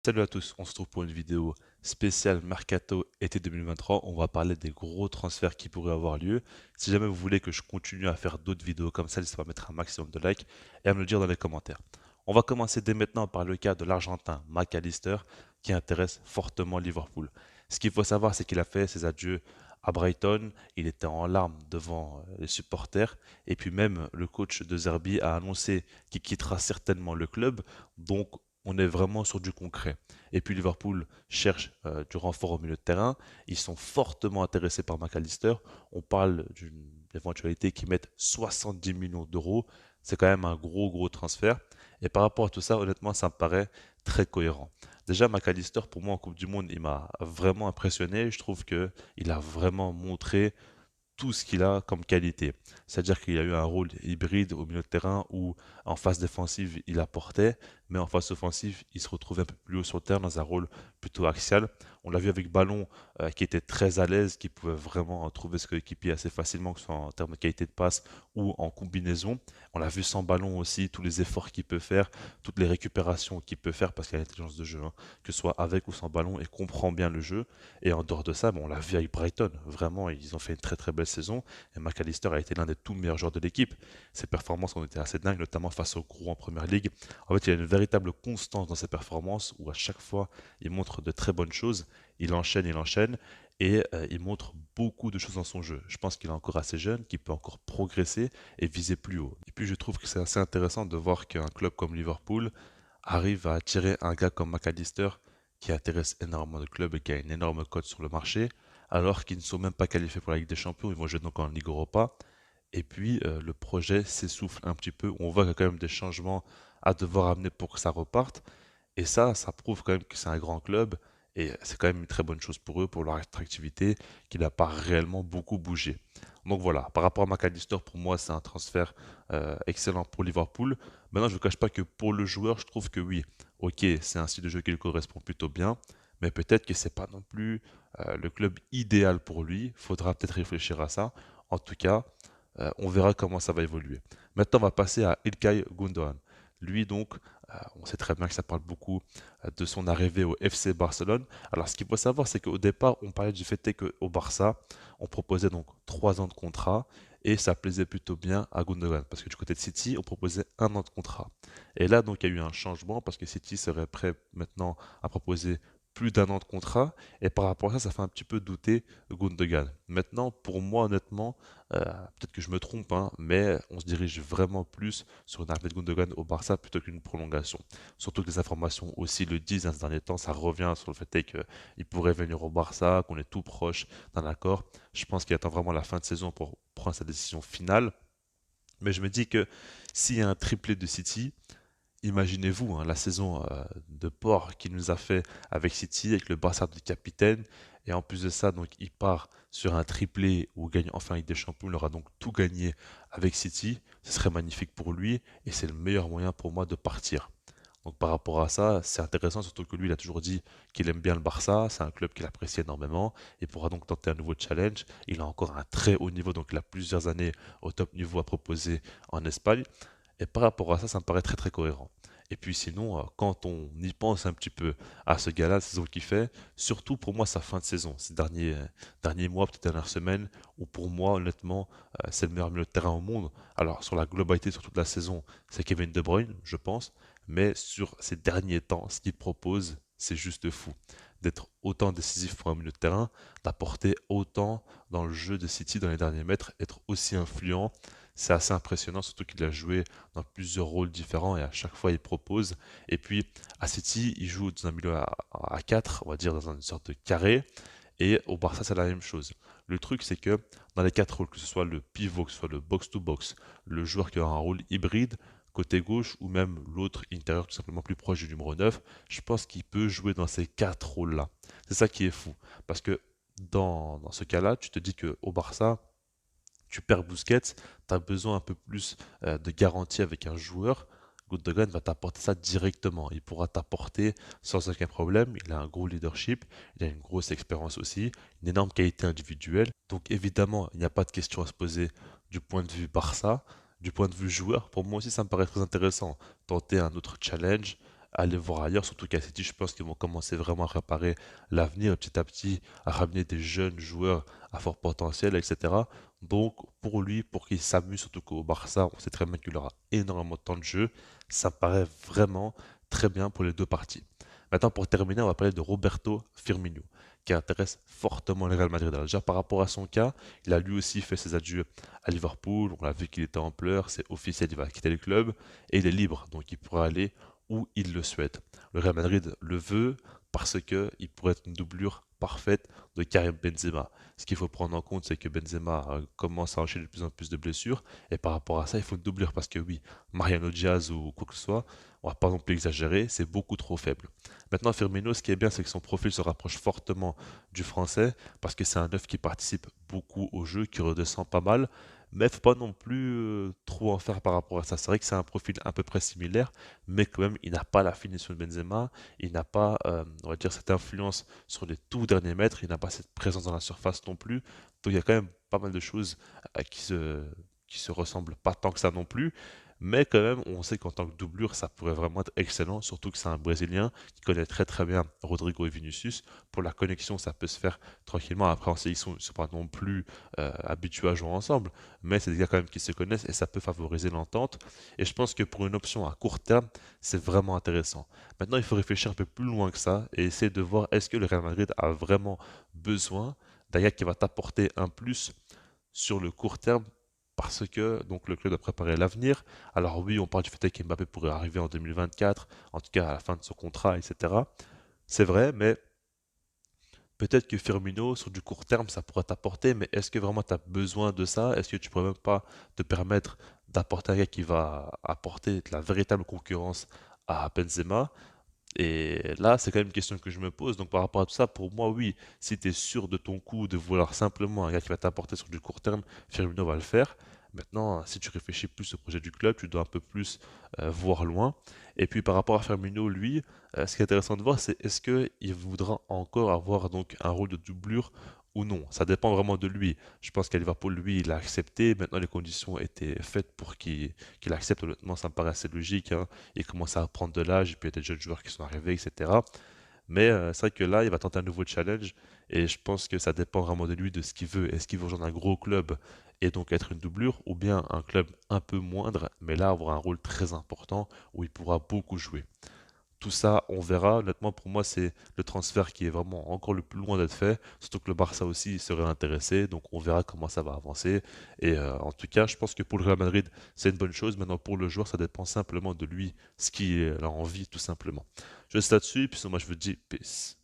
Salut à tous, on se retrouve pour une vidéo spéciale Mercato été 2023. On va parler des gros transferts qui pourraient avoir lieu. Si jamais vous voulez que je continue à faire d'autres vidéos comme ça, n'hésitez pas à mettre un maximum de likes et à me le dire dans les commentaires. On va commencer dès maintenant par le cas de l'Argentin McAllister qui intéresse fortement Liverpool. Ce qu'il faut savoir, c'est qu'il a fait ses adieux à Brighton, il était en larmes devant les supporters et puis même le coach de Zerbi a annoncé qu'il quittera certainement le club. Donc on est vraiment sur du concret. Et puis Liverpool cherche du renfort au milieu de terrain. Ils sont fortement intéressés par McAllister. On parle d'une éventualité qui mette 70 millions d'euros. C'est quand même un gros transfert. Et par rapport à tout ça, honnêtement, ça me paraît très cohérent. Déjà, McAllister, pour moi, en Coupe du Monde, il m'a vraiment impressionné. Je trouve qu'il a vraiment montré tout ce qu'il a comme qualité. C'est-à-dire qu'il a eu un rôle hybride au milieu de terrain où en phase défensive il apportait, mais en phase offensive il se retrouvait un peu plus haut sur le terrain dans un rôle plutôt axial. On l'a vu avec Ballon qui était très à l'aise, qui pouvait vraiment trouver ce coéquipier assez facilement, que ce soit en termes de qualité de passe ou en combinaison. On l'a vu sans ballon aussi, tous les efforts qu'il peut faire, toutes les récupérations qu'il peut faire parce qu'il a l'intelligence de jeu, hein, que ce soit avec ou sans ballon, et comprend bien le jeu. Et en dehors de ça, bon, on l'a vu avec Brighton. Vraiment, ils ont fait une très belle saison. Et McAllister a été l'un des tout meilleurs joueurs de l'équipe. Ses performances ont été assez dingues, notamment face au gros en première ligue. En fait, il y a une véritable constance dans ses performances où à chaque fois, il montre de très bonnes choses. Il enchaîne. Et il montre beaucoup de choses dans son jeu. Je pense qu'il est encore assez jeune, qu'il peut encore progresser et viser plus haut. Et puis je trouve que c'est assez intéressant de voir qu'un club comme Liverpool arrive à attirer un gars comme McAllister qui intéresse énormément de clubs et qui a une énorme cote sur le marché, alors qu'ils ne sont même pas qualifiés pour la Ligue des Champions, ils vont jouer donc en Ligue Europa. Et puis le projet s'essouffle un petit peu, on voit qu'il y a quand même des changements à devoir amener pour que ça reparte. Et ça prouve quand même que c'est un grand club et c'est quand même une très bonne chose pour eux, pour leur attractivité, qui n'a pas réellement beaucoup bougé. Donc voilà, par rapport à McAllister, pour moi, c'est un transfert excellent pour Liverpool. Maintenant, je ne vous cache pas que pour le joueur, je trouve que oui, ok, c'est un style de jeu qui lui correspond plutôt bien, mais peut-être que c'est pas non plus le club idéal pour lui. Il faudra peut-être réfléchir à ça. En tout cas, on verra comment ça va évoluer. Maintenant, on va passer à Ilkay Gundogan. Lui, donc, on sait très bien que ça parle beaucoup de son arrivée au FC Barcelone. Alors, ce qu'il faut savoir, c'est qu'au départ, on parlait du fait qu'au Barça, on proposait donc 3 ans de contrat et ça plaisait plutôt bien à Gundogan parce que du côté de City, on proposait 1 an de contrat. Et là, donc, il y a eu un changement parce que City serait prêt maintenant à proposer plus d'1 an de contrat et par rapport à ça, ça fait un petit peu douter Gundogan. Maintenant, pour moi, honnêtement, peut-être que je me trompe, hein, mais on se dirige vraiment plus sur une arrivée de Gundogan au Barça plutôt qu'une prolongation. Surtout que les informations aussi le disent, hein, ces derniers temps, ça revient sur le fait qu'il pourrait venir au Barça, qu'on est tout proche d'un accord. Je pense qu'il attend vraiment la fin de saison pour prendre sa décision finale. Mais je me dis que s'il y a un triplé de City, imaginez-vous hein, la saison de porc qu'il nous a fait avec City, avec le Barça de capitaine. Et en plus de ça, donc il part sur un triplé où il gagne enfin avec des champions. Il aura donc tout gagné avec City. Ce serait magnifique pour lui et c'est le meilleur moyen pour moi de partir. Donc par rapport à ça, c'est intéressant, surtout que lui, il a toujours dit qu'il aime bien le Barça, c'est un club qu'il apprécie énormément, et pourra donc tenter un nouveau challenge. Il a encore un très haut niveau, donc il a plusieurs années au top niveau à proposer en Espagne. Et par rapport à ça, ça me paraît très cohérent. Et puis sinon, quand on y pense un petit peu à ce gars-là, la saison qu'il fait, surtout pour moi sa fin de saison, ces derniers mois, peut-être dernières semaines, où pour moi, honnêtement, c'est le meilleur milieu de terrain au monde. Alors sur la globalité, sur toute la saison, c'est Kevin De Bruyne, je pense, mais sur ces derniers temps, ce qu'il propose, c'est juste fou. D'être autant décisif pour un milieu de terrain, d'apporter autant dans le jeu de City dans les derniers mètres, être aussi influent, c'est assez impressionnant, surtout qu'il a joué dans plusieurs rôles différents et à chaque fois il propose. Et puis à City, il joue dans un milieu à 4, on va dire dans une sorte de carré. Et au Barça, c'est la même chose. Le truc, c'est que dans les 4 rôles, que ce soit le pivot, que ce soit le box-to-box, le joueur qui aura un rôle hybride, côté gauche, ou même l'autre intérieur tout simplement plus proche du numéro 9, je pense qu'il peut jouer dans ces 4 rôles-là. C'est ça qui est fou. Parce que dans ce cas-là, tu te dis qu'au Barça, tu perds Busquets, tu as besoin un peu plus de garantie avec un joueur. Gundogan va t'apporter ça directement. Il pourra t'apporter sans aucun problème. Il a un gros leadership, il a une grosse expérience aussi, une énorme qualité individuelle. Donc évidemment, il n'y a pas de question à se poser du point de vue Barça, du point de vue joueur. Pour moi aussi, ça me paraît très intéressant. Tenter un autre challenge, aller voir ailleurs, surtout qu'à City, je pense qu'ils vont commencer vraiment à préparer l'avenir petit à petit, à ramener des jeunes joueurs à fort potentiel, etc. Donc, pour lui, pour qu'il s'amuse, surtout qu'au Barça, on sait très bien qu'il aura énormément de temps de jeu, ça me paraît vraiment très bien pour les deux parties. Maintenant, pour terminer, on va parler de Roberto Firmino, qui intéresse fortement le Real Madrid. Alors, déjà, par rapport à son cas, il a lui aussi fait ses adieux à Liverpool. On l'a vu qu'il était en pleurs, c'est officiel, il va quitter le club et il est libre, donc il pourra aller où il le souhaite. Le Real Madrid le veut parce qu'il pourrait être une doublure parfaite de Karim Benzema. Ce qu'il faut prendre en compte, c'est que Benzema commence à enchaîner de plus en plus de blessures et par rapport à ça, il faut une doublure parce que oui, Mariano Diaz ou quoi que ce soit, on va pas non plus exagérer, c'est beaucoup trop faible. Maintenant, Firmino, ce qui est bien, c'est que son profil se rapproche fortement du français parce que c'est un neuf qui participe beaucoup au jeu, qui redescend pas mal, mais faut pas non plus trop en faire par rapport à ça. C'est vrai que c'est un profil à peu près similaire, mais quand même, il n'a pas la finition de Benzema, il n'a pas, on va dire, cette influence sur les tout derniers mètres, il n'a pas cette présence dans la surface non plus. Donc il y a quand même pas mal de choses qui se ressemblent pas tant que ça non plus. Mais quand même, on sait qu'en tant que doublure, ça pourrait vraiment être excellent, surtout que c'est un Brésilien qui connaît très très bien Rodrigo et Vinicius. Pour la connexion, ça peut se faire tranquillement. Après, on sait qu'ils sont pas non plus habitués à jouer ensemble, mais c'est des gars quand même qui se connaissent et ça peut favoriser l'entente. Et je pense que pour une option à court terme, c'est vraiment intéressant. Maintenant, il faut réfléchir un peu plus loin que ça et essayer de voir est-ce que le Real Madrid a vraiment besoin d'un gars qui va t'apporter un plus sur le court terme parce que donc le club a préparé l'avenir. Alors oui, on parle du fait que Mbappé pourrait arriver en 2024, en tout cas à la fin de son contrat, etc. C'est vrai, mais peut-être que Firmino, sur du court terme, ça pourrait t'apporter, mais est-ce que vraiment tu as besoin de ça? Est-ce que tu pourrais même pas te permettre d'apporter un gars qui va apporter de la véritable concurrence à Benzema? Et là, c'est quand même une question que je me pose. Donc, par rapport à tout ça, pour moi, oui, si tu es sûr de ton coup, de vouloir simplement un gars qui va t'apporter sur du court terme, Firmino va le faire. Maintenant, si tu réfléchis plus au projet du club, tu dois un peu plus voir loin. Et puis, par rapport à Firmino, lui, ce qui est intéressant de voir, c'est est-ce qu'il voudra encore avoir donc un rôle de doublure ou non. Ça dépend vraiment de lui. Je pense qu'à Liverpool, lui, il a accepté. Maintenant, les conditions étaient faites pour qu'il accepte. Honnêtement, ça me paraît assez logique, hein. Il commence à prendre de l'âge, et puis il y a des jeunes joueurs qui sont arrivés, etc. Mais c'est vrai que là, il va tenter un nouveau challenge, et je pense que ça dépend vraiment de lui, de ce qu'il veut. Est-ce qu'il veut rejoindre un gros club et donc être une doublure, ou bien un club un peu moindre, mais là avoir un rôle très important où il pourra beaucoup jouer. Tout ça, on verra. Honnêtement, pour moi, c'est le transfert qui est vraiment encore le plus loin d'être fait. Surtout que le Barça aussi serait intéressé. Donc, on verra comment ça va avancer. Et en tout cas, je pense que pour le Real Madrid, c'est une bonne chose. Maintenant, pour le joueur, ça dépend simplement de lui, ce qu'il a envie, tout simplement. Je reste là-dessus. Puis, moi, je vous dis peace.